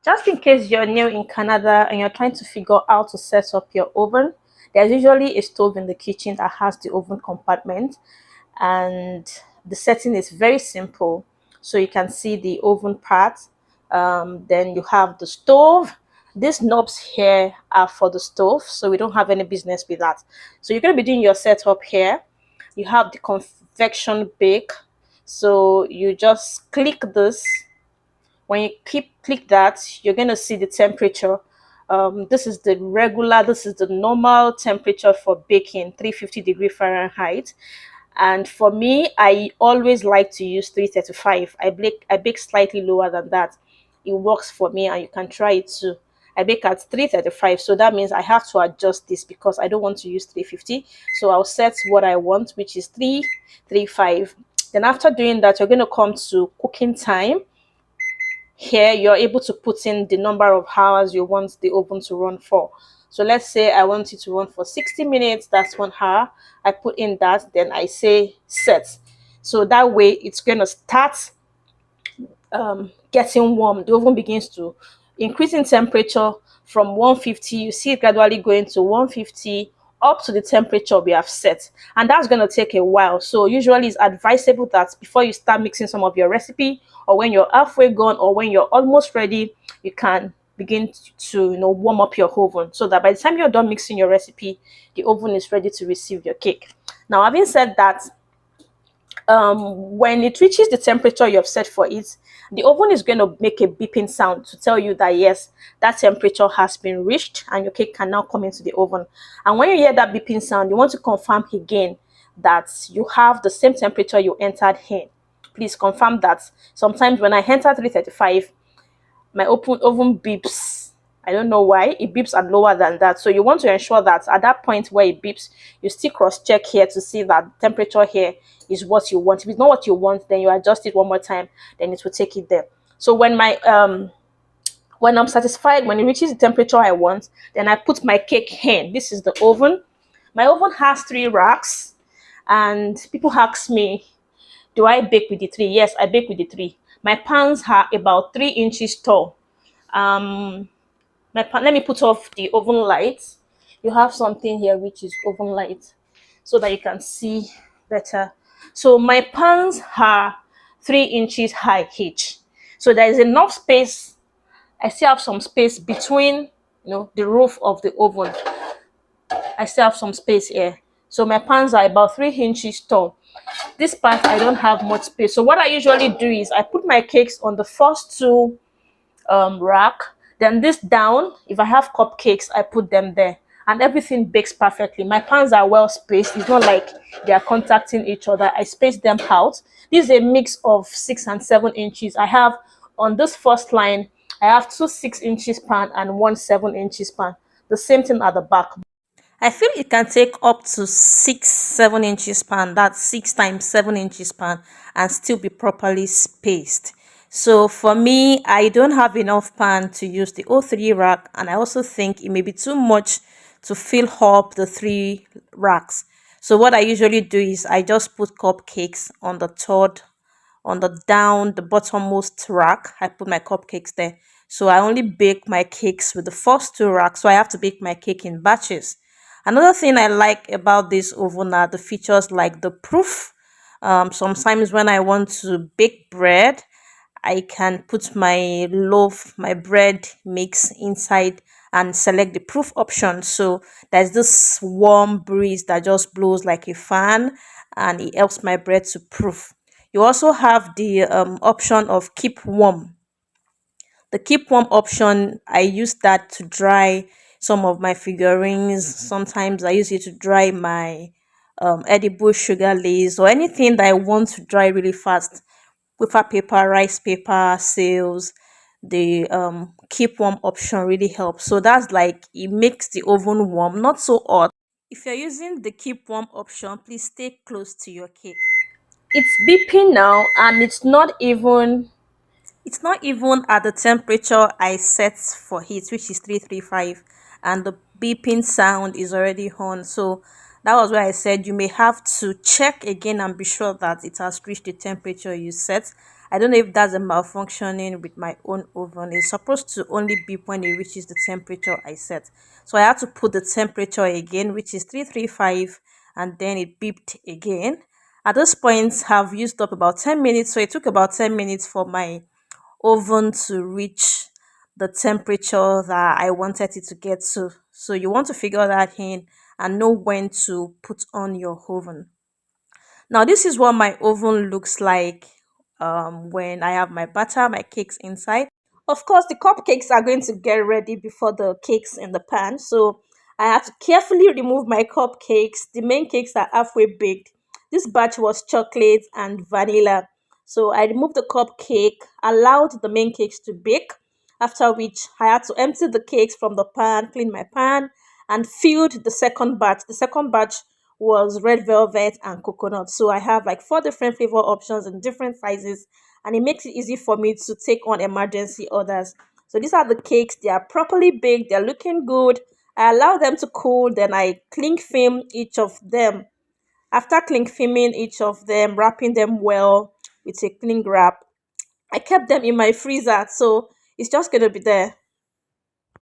Just in case you're new in Canada and you're trying to figure out how to set up your oven, there's usually a stove in the kitchen that has the oven compartment, and the setting is very simple. So you can see the oven part. Then you have the stove. These knobs here are for the stove, so we don't have any business with that. So you're going to be doing your setup here. You have the convection bake. So you just click this. When you click that, you're going to see the temperature. This is the regular, this is the normal temperature for baking, 350 degree Fahrenheit. And for me, I always like to use 335. I bake slightly lower than that. It works for me, and you can try it too. I bake at 335, so that means I have to adjust this because I don't want to use 350. So I'll set what I want, which is 335. Then after doing that, you're going to come to cooking time. Here you're able to put in the number of hours you want the oven to run for. So let's say I want it to run for 60 minutes. That's 1 hour. I put in that, then I say set. So that way it's going to start getting warm. The oven begins to increase in temperature from 150. You see it gradually going to 150 up to the temperature we have set, and that's going to take a while. So usually it's advisable that before you start mixing some of your recipe, or when you're halfway gone, or when you're almost ready, you can begin to warm up your oven, so that by the time you're done mixing your recipe, the oven is ready to receive your cake. Now, having said that, when it reaches the temperature you have set for it, the oven is going to make a beeping sound to tell you that yes, that temperature has been reached and your cake can now come into the oven. And when you hear that beeping sound, you want to confirm again that you have the same temperature you entered in. Please confirm that. Sometimes when I enter 335, my oven beeps. I don't know why it beeps at lower than that. So you want to ensure that at that point where it beeps, you still cross check here to see that temperature here is what you want. If it's not what you want, then you adjust it one more time, then it will take it there. So when I'm satisfied, when it reaches the temperature I want, then I put my cake in. This is the oven. My oven has 3 racks, and people ask me, do I bake with the three? Yes, I bake with the three. My pans are about 3 inches tall. Um, let me put off the oven light. You have something here which is oven light, so that you can see better. So my pans are 3 inches high each, so there is enough space. I still have some space between the roof of the oven. I still have some space here. So my pans are about 3 inches tall. This part I don't have much space, so what I usually do is I put my cakes on the first two rack, then this down. If I have cupcakes, I put them there, and everything bakes perfectly. My pans are well spaced. It's not like they are contacting each other. I space them out. This is a mix of 6 and 7 inches. I have on this first line, I have two 6 inches pan and one 7 inches pan. The same thing at the back. I feel it can take up to 6 7 inches span, that's 6 times 7 inches span, and still be properly spaced. So for me, I don't have enough pan to use the O3 rack, and I also think it may be too much to fill up the 3 racks. So what I usually do is I just put cupcakes on the third, on the bottommost rack. I put my cupcakes there. So I only bake my cakes with the first 2 racks, so I have to bake my cake in batches. Another thing I like about this oven are the features like the proof. Sometimes when I want to bake bread, I can put my loaf, my bread mix inside and select the proof option. So there's this warm breeze that just blows like a fan, and it helps my bread to proof. You also have the option of keep warm. The keep warm option, I use that to dry some of my figurines. Sometimes I use it to dry my edible sugar lace or anything that I want to dry really fast. Paper paper, rice paper, sales. The keep warm option really helps. So that's like it makes the oven warm, not so hot. If you're using the keep warm option, please stay close to your cake. It's beeping now, and it's not even at the temperature I set for heat, which is 335, and the beeping sound is already on. So that was why I said you may have to check again and be sure that it has reached the temperature you set. I don't know if that's a malfunctioning with my own oven. It's supposed to only beep when it reaches the temperature I set. So I had to put the temperature again, which is 335, and then it beeped again. At this point, I've used up about 10 minutes. So it took about 10 minutes for my oven to reach the temperature that I wanted it to get to. So you want to figure that in and know when to put on your oven. Now this is what my oven looks like when I have my butter, my cakes inside. Of course, the cupcakes are going to get ready before the cakes in the pan. So I have to carefully remove my cupcakes. The main cakes are halfway baked. This batch was chocolate and vanilla. So I removed the cupcake, allowed the main cakes to bake, after which I had to empty the cakes from the pan, clean my pan, and filled the second batch. The second batch was red velvet and coconut. So I have like four different flavor options in different sizes, and it makes it easy for me to take on emergency orders. So these are the cakes. They are properly baked. They're looking good. I allow them to cool. Then I cling film each of them. After cling filming each of them, wrapping them well with a cling wrap, I kept them in my freezer. So it's just gonna be there